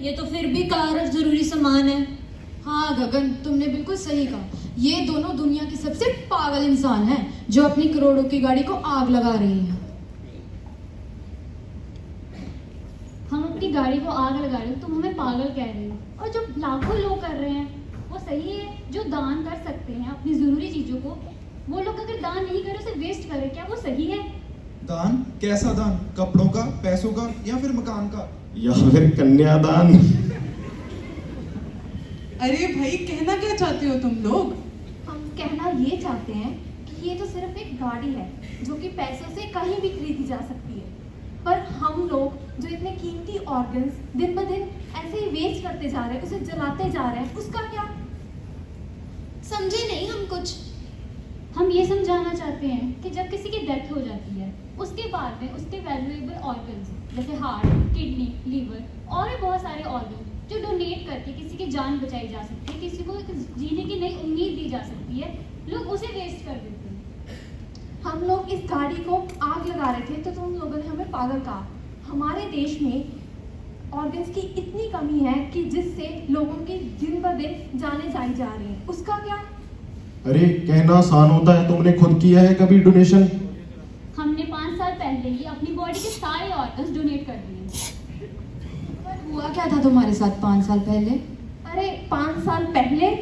ये तो फिर भी कार और जरूरी सामान है। हाँ गगन, तुमने बिल्कुल सही कहा। ये दोनों दुनिया के सबसे पागल इंसान हैं जो अपनी करोड़ों की गाड़ी को आग लगा रही हैं। हम अपनी गाड़ी को आग लगा रहे हो, तुम हमें पागल कह रहे हो। और जो लाखों लोग कर रहे हैं वो सही है? जो दान कर सकते हैं अपनी जरूरी चीजों को, वो लोग अगर दान नहीं करे, उसे वेस्ट करे, क्या वो सही है? दान? कैसा दान? कपड़ों का, पैसों का, या फिर मकान का, या फिर कन्यादान? अरे भाई, कहना क्या चाहते हो तुम लोग? हम कहना ये चाहते हैं कि ये तो सिर्फ एक गाड़ी है जो कि पैसों से कहीं भी खरीदी जा सकती है, पर हम लोग जो इतने कीमती ऑर्गन्स दिन ब दिन ऐसे ही वेस्ट करते जा रहे हैं, उसे जलाते जा रहे हैं, उसका क्या? समझे नहीं हम कुछ। हम ये समझाना चाहते हैं कि जब किसी की डेथ हो जाती है, उसके बाद में उसके वैल्यूएबल ऑर्गन्स जैसे हार्ट, किडनी, लीवर और भी बहुत सारे ऑर्गन जो डोनेट करके किसी की जान बचाई जा सकती है, किसी को जीने की नई उम्मीद दी जा सकती है, लोग उसे वेस्ट कर देते हैं। हम लोग इस गाड़ी को आग लगा रहे थे तो तुम लोगों ने हमें पागल कहा। हमारे देश में ऑर्गन्स की इतनी कमी है कि जिससे लोगों की दिन ब दिन जानें जाई जा रही हैं, उसका क्या? अरे कहना आसान होता है, तुमने खुद किया है कभी डोनेशन? हमने 5 साल पहले ही अपनी बॉडी के सारे ऑर्गन्स डोनेट कर दिए। पर हुआ क्या था तुम्हारे साथ 5 साल पहले? अरे 5 साल पहले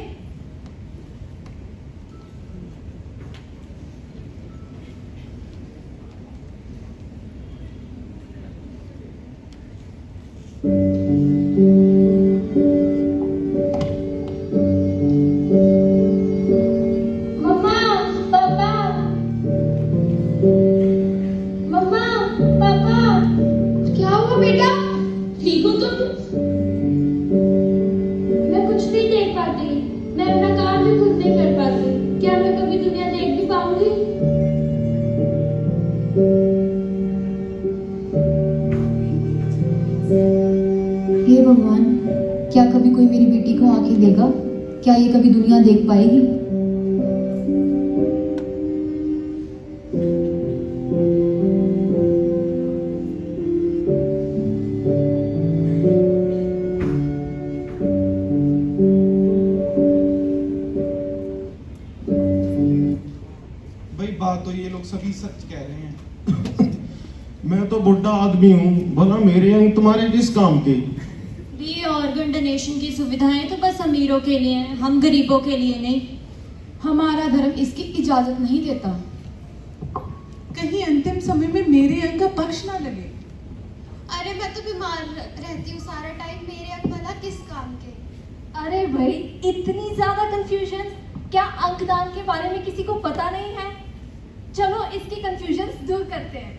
मम्मा, पापा, मम्मा, पापा, क्या हुआ बेटा? ठीक हो तुम? मैं कुछ नहीं देख पाती, मैं अपना काम भी खुद नहीं कर पाती। क्या मैं कभी दुनिया देख भी पाऊंगी? हे भगवान, क्या कभी कोई मेरी बेटी को आंखें देगा? क्या ये कभी दुनिया देख पाएगी? भाई बात तो ये लोग सभी सच कह रहे हैं। मैं तो बुढ़ा आदमी हूँ, भला मेरे अंग तुम्हारे किस काम के? ये ऑर्गन डोनेशन की सुविधाएं तो बस अमीरों के लिए हैं, हम गरीबों के लिए नहीं। हमारा धर्म इसकी इजाजत नहीं देता। कहीं अंतिम समय में मेरे अंग का पक्ष ना लगे। अरे मैं तो बीमार रहती हूँ सारा टाइम, मेरे अंग भला किस काम के? अरे भाई, इतनी ज्यादा कंफ्यूजन, क्या अंगदान के बारे में किसी को पता नहीं है? चलो इसकी कंफ्यूजन दूर करते हैं।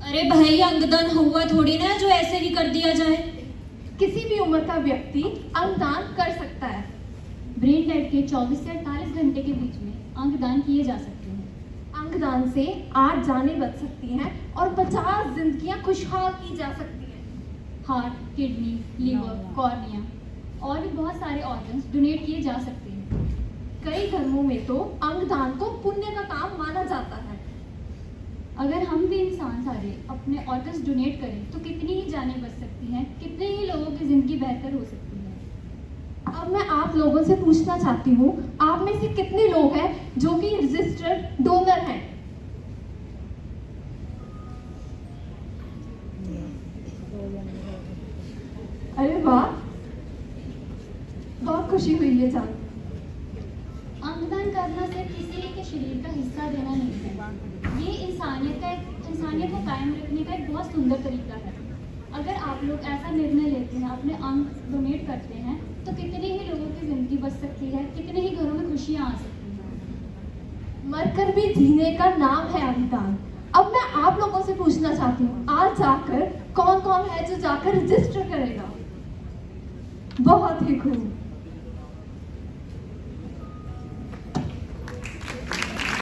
अरे भाई, अंगदान हुआ थोड़ी ना जो ऐसे ही कर दिया जाए। किसी भी उम्र का व्यक्ति अंगदान कर सकता है। ब्रेन डेड के 24 से 48 घंटे के बीच में अंगदान किए जा सकते हैं। अंगदान से 8 जानें बच सकती हैं और 50 जिंदगियां खुशहाल की जा सकती हैं। हार्ट, किडनी, लीवर, कॉर्निया और भी बहुत सारे ऑर्गन्स डोनेट किए जा सकते हैं। कई धर्मों में तो अंगदान को पुण्य का काम माना जाता है। अगर हम भी इंसान सारे अपने ऑर्गन्स डोनेट करें तो कितनी ही जानें बच सकती हैं, कितने ही लोगों की जिंदगी बेहतर हो सकती है। अब मैं आप लोगों से पूछना चाहती हूँ, आप में से कितने लोग हैं जो कि रजिस्टर्ड डोनर हैं? अरे वाह, बहुत खुशी हुई है जान। अंगदान करना सिर्फ किसी के शरीर का हिस्सा देना नहीं है, ये इंसानियत को कायम रखने का एक बहुत सुंदर तरीका है। अगर आप लोग ऐसा निर्णय लेते हैं, अपने अंग डोनेट करते हैं, तो कितने ही लोगों की जिंदगी बच सकती है, कितने ही घरों में खुशियां आ सकती हैं। मरकर भी जीने का नाम है अंगदान। अब मैं आप लोगों से पूछना चाहती हूँ, आज जाकर कौन कौन है जो जाकर रजिस्टर करेगा? बहुत ही खूब।